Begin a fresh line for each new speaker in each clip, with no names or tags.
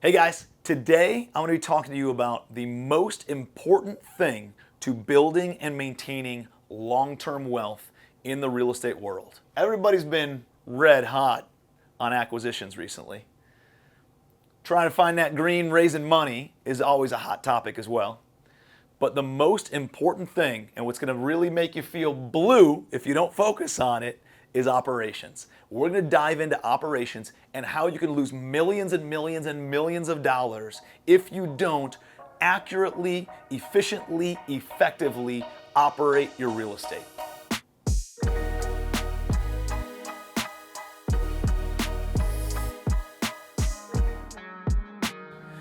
Hey guys, today I'm going to be talking to you about the most important thing to building and maintaining long-term wealth in the real estate world. Everybody's been red hot on acquisitions recently. Trying to find that green, raising money is always a hot topic as well. But the most important thing, and what's going to really make you feel blue if you don't focus on it, is operations. We're going to dive into operations and how you can lose millions and millions and millions of dollars if you don't accurately, efficiently, effectively operate your real estate.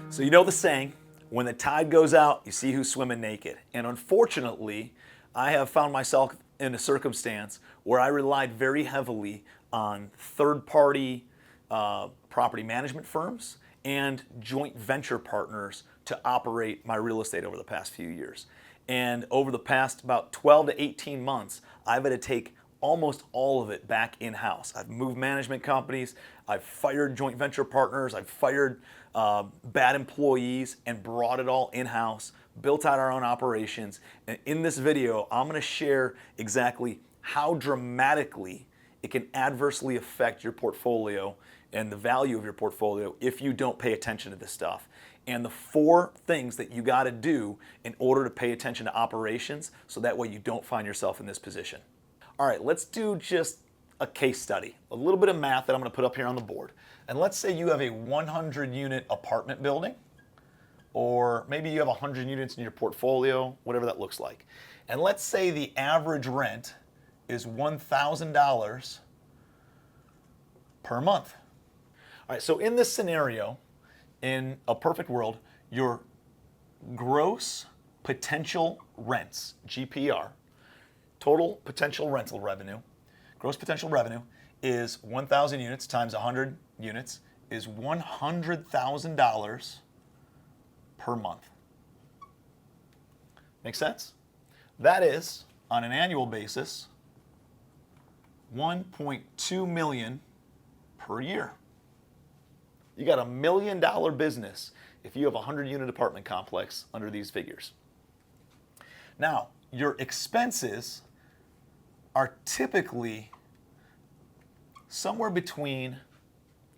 So you know the saying, when the tide goes out, you see who's swimming naked. And unfortunately, I have found myself in a circumstance where I relied very heavily on third-party property management firms and joint venture partners to operate my real estate over the past few years. And over the past about 12 to 18 months, I've had to take almost all of it back in-house. I've moved management companies, I've fired joint venture partners, I've fired bad employees and brought it all in-house, built out our own operations. And in this video, I'm going to share exactly how dramatically it can adversely affect your portfolio and the value of your portfolio if you don't pay attention to this stuff. And the 4 things that you got to do in order to pay attention to operations so that way you don't find yourself in this position. All right, let's do just a case study, a little bit of math that I'm going to put up here on the board. And let's say you have a 100-unit apartment building, or maybe you have 100 units in your portfolio, whatever that looks like. And let's say the average rent is $1,000 per month. All right, so in this scenario, in a perfect world, your gross potential rents, GPR, total potential rental revenue, gross potential revenue is 1,000 units times 100 units is $100,000 per month. Make sense? That is, on an annual basis, $1.2 million per year. You got $1 million business if you have a 100-unit apartment complex under these figures. Now, your expenses are typically somewhere between,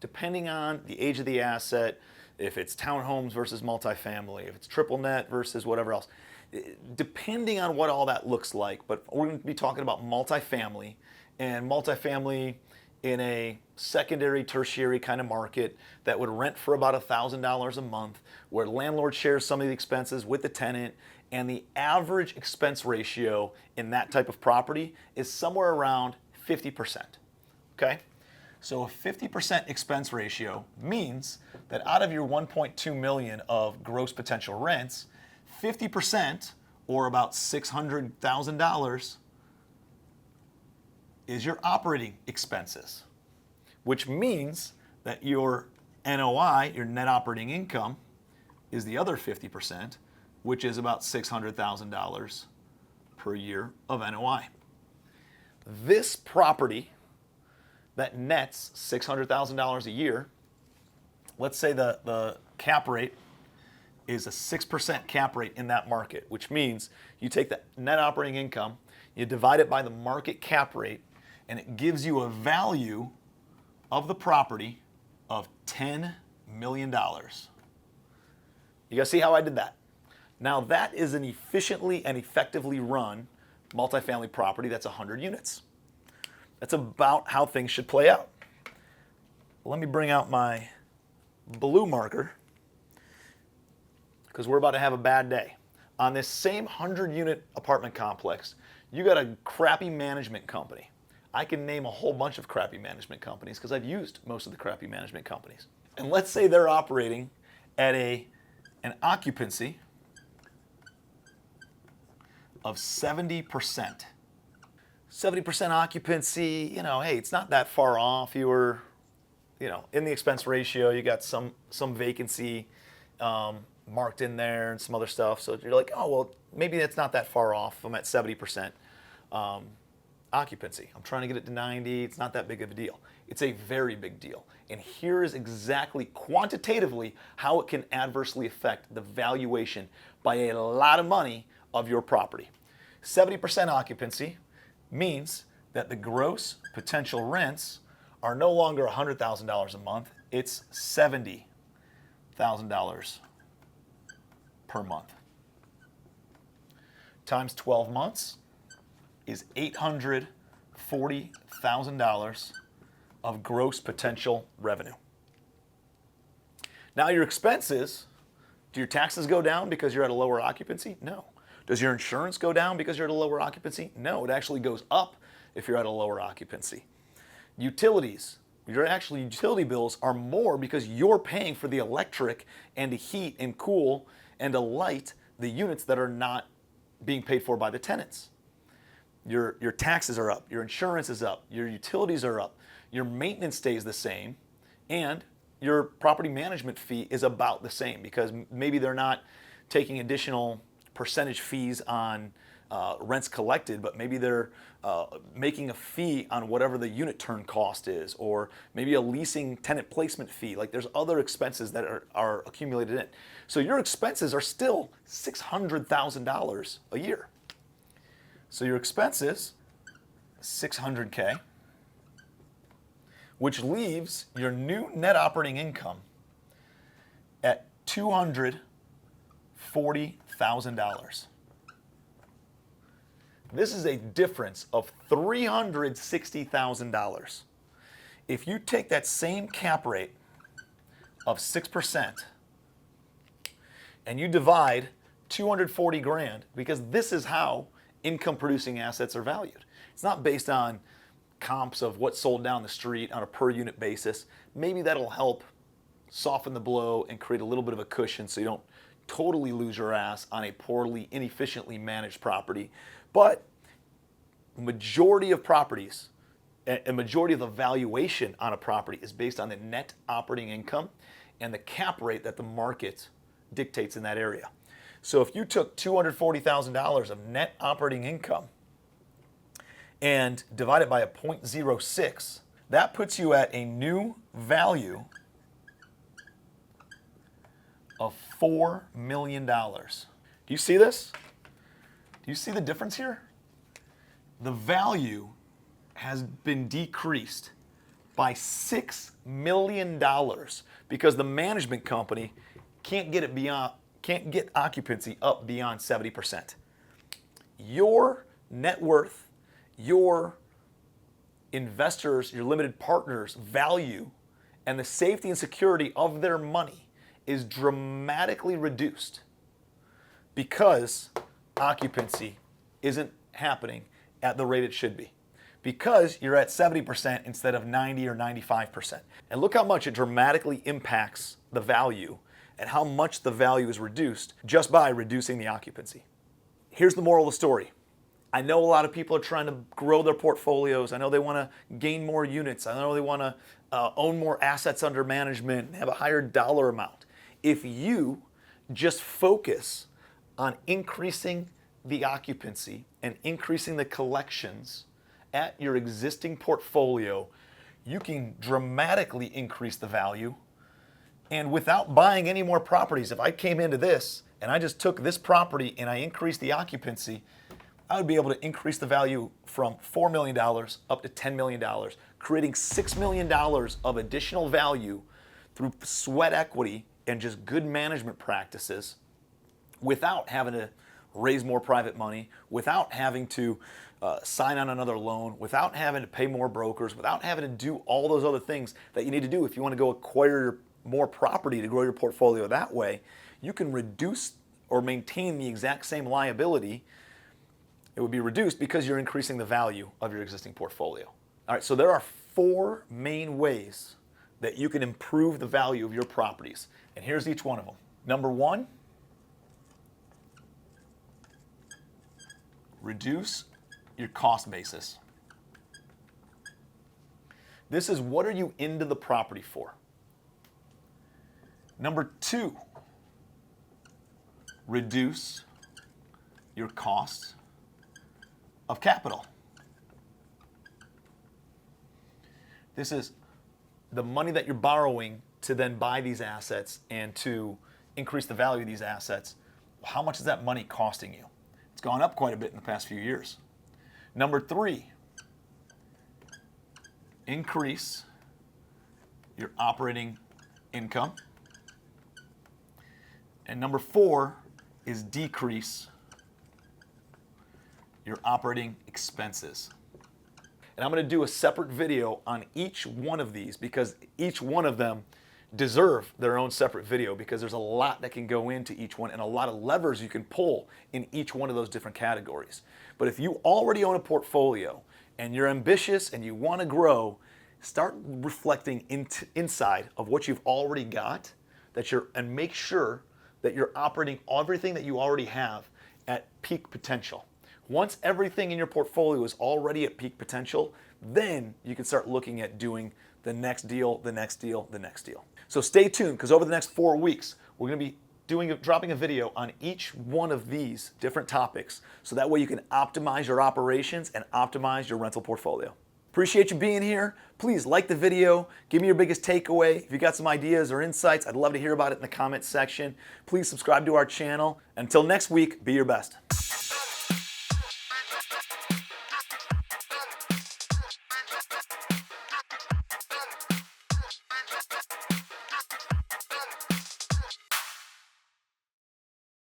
depending on the age of the asset, if it's townhomes versus multifamily, if it's triple net versus whatever else, depending on what all that looks like. But we're going to be talking about multifamily, and multifamily in a secondary, tertiary kind of market that would rent for about $1,000 a month, where the landlord shares some of the expenses with the tenant, and the average expense ratio in that type of property is somewhere around 50%. Okay? So a 50% expense ratio means that out of your 1.2 million of gross potential rents, 50%, or about $600,000, is your operating expenses, which means that your NOI, your net operating income, is the other 50%, which is about $600,000 per year of NOI. This property that nets $600,000 a year, let's say the cap rate is a 6% cap rate in that market, which means you take the net operating income, you divide it by the market cap rate, and it gives you a value of the property of $10 million. You guys see how I did that? Now that is an efficiently and effectively run multifamily property that's 100 units. That's about how things should play out. Let me bring out my blue marker because we're about to have a bad day. On this same 100-unit apartment complex, you got a crappy management company. I can name a whole bunch of crappy management companies because I've used most of the crappy management companies. And let's say they're operating at an occupancy of 70%. 70% occupancy, hey, it's not that far off. You were, in the expense ratio, you got some vacancy marked in there and some other stuff. So you're like, oh, well, maybe that's not that far off. I'm at 70% occupancy. I'm trying to get it to 90. It's not that big of a deal. It's a very big deal. And here is exactly quantitatively how it can adversely affect the valuation by a lot of money of your property. 70% occupancy means that the gross potential rents are no longer $100,000 a month, it's $70,000 per month. Times 12 months is $840,000 of gross potential revenue. Now your expenses, do your taxes go down because you're at a lower occupancy? No. Does your insurance go down because you're at a lower occupancy? No, it actually goes up if you're at a lower occupancy. Utilities, utility bills are more because you're paying for the electric and to heat and cool and to light the units that are not being paid for by the tenants. Your taxes are up, your insurance is up, your utilities are up, your maintenance stays the same, and your property management fee is about the same because maybe they're not taking additional percentage fees on rents collected, but maybe they're making a fee on whatever the unit turn cost is, or maybe a leasing tenant placement fee. Like there's other expenses that are accumulated in. So your expenses are still $600,000 a year. So your expenses, $600K, which leaves your new net operating income at $240,000. This is a difference of $360,000. If you take that same cap rate of 6% and you divide 240 grand, because this is how income producing assets are valued. It's not based on comps of what's sold down the street on a per unit basis. Maybe that'll help soften the blow and create a little bit of a cushion so you don't totally lose your ass on a poorly, inefficiently managed property. But majority of properties, a majority of the valuation on a property is based on the net operating income and the cap rate that the market dictates in that area. So if you took $240,000 of net operating income and divide it by a 0.06, that puts you at a new value of $4 million. Do you see this? Do you see the difference here? The value has been decreased by $6 million because the management company can't get occupancy up beyond 70%. Your net worth, your investors, your limited partners' value, and the safety and security of their money is dramatically reduced because occupancy isn't happening at the rate it should be. Because you're at 70% instead of 90 or 95%. And look how much it dramatically impacts the value and how much the value is reduced just by reducing the occupancy. Here's the moral of the story. I know a lot of people are trying to grow their portfolios. I know they want to gain more units. I know they want to own more assets under management and have a higher dollar amount. If you just focus on increasing the occupancy and increasing the collections at your existing portfolio, you can dramatically increase the value. And without buying any more properties, if I came into this and I just took this property and I increased the occupancy, I would be able to increase the value from $4 million up to $10 million, creating $6 million of additional value through sweat equity and just good management practices without having to raise more private money, without having to sign on another loan, without having to pay more brokers, without having to do all those other things that you need to do if you want to go acquire more property to grow your portfolio that way. You can reduce or maintain the exact same liability. It would be reduced because you're increasing the value of your existing portfolio. All right, so there are 4 main ways that you can improve the value of your properties. And here's each one of them. Number 1, reduce your cost basis. This is what are you into the property for? Number 2, reduce your costs of capital. This is the money that you're borrowing to then buy these assets and to increase the value of these assets, how much is that money costing you? It's gone up quite a bit in the past few years. Number 3, increase your operating income. And number 4 is decrease your operating expenses. And I'm going to do a separate video on each one of these because each one of them deserve their own separate video because there's a lot that can go into each one and a lot of levers you can pull in each one of those different categories. But if you already own a portfolio and you're ambitious and you want to grow, start reflecting inside of what you've already got and make sure that you're operating everything that you already have at peak potential. Once everything in your portfolio is already at peak potential, then you can start looking at doing the next deal, the next deal, the next deal. So stay tuned because over the next 4 weeks, we're going to be dropping a video on each one of these different topics so that way you can optimize your operations and optimize your rental portfolio. Appreciate you being here. Please like the video. Give me your biggest takeaway. If you got some ideas or insights, I'd love to hear about it in the comments section. Please subscribe to our channel. Until next week, be your best.